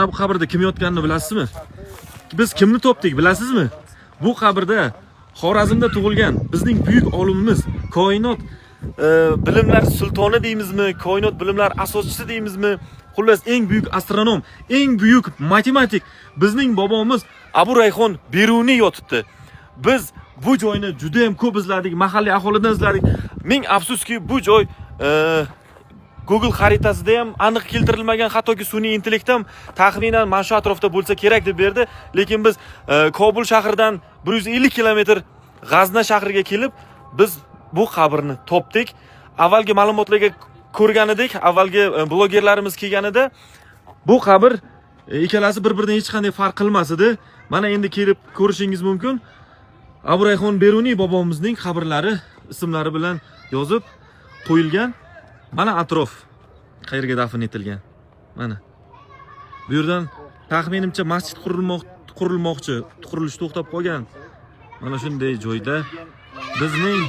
Mana bu qabrda kim yotganini bilasizmi? Biz kimni topdik, bilasizmi? Bu qabrda Xorazmda tug'ilgan bizning buyuk olimimiz, koinot bilimlar sultoni deymizmi, koinot bilimlar asoschisi deymizmi? Xullas eng buyuk astronom, eng buyuk matematik bizning bobomiz Abu Rayhon Beruniy yotibdi. Biz bu joyni juda ham ko'p izladik, mahalliy aholidan izladik. Ming afsuski bu joy Google xaritasida ham aniq keltirilmagan, hattoki sun'iy intellekt ham taxminan mana shu atrofda bo'lsa kerak deb berdi. Lekin biz Kobul shahridan 150 kilometr G'azna shahriga kelib, biz bu qabrni topdik. Avvalgi ma'lumotlarga ko'rganidek, avvalgi blogerlarimiz kelganida bu qabr ikkalasi bir-biridan hech qanday farq qilmas edi. Mana endi kelib ko'rishingiz mumkin. Abu Rayhon Beruniy bobomizning qabrlari ismlari bilan yozib qo'yilgan. Mana atrof qayerga dafn etilgan. Mana. Bu yerdan taxminimcha masjid qurilmoqchi, qurilish to'xtab qolgan. Mana shunday joyda bizning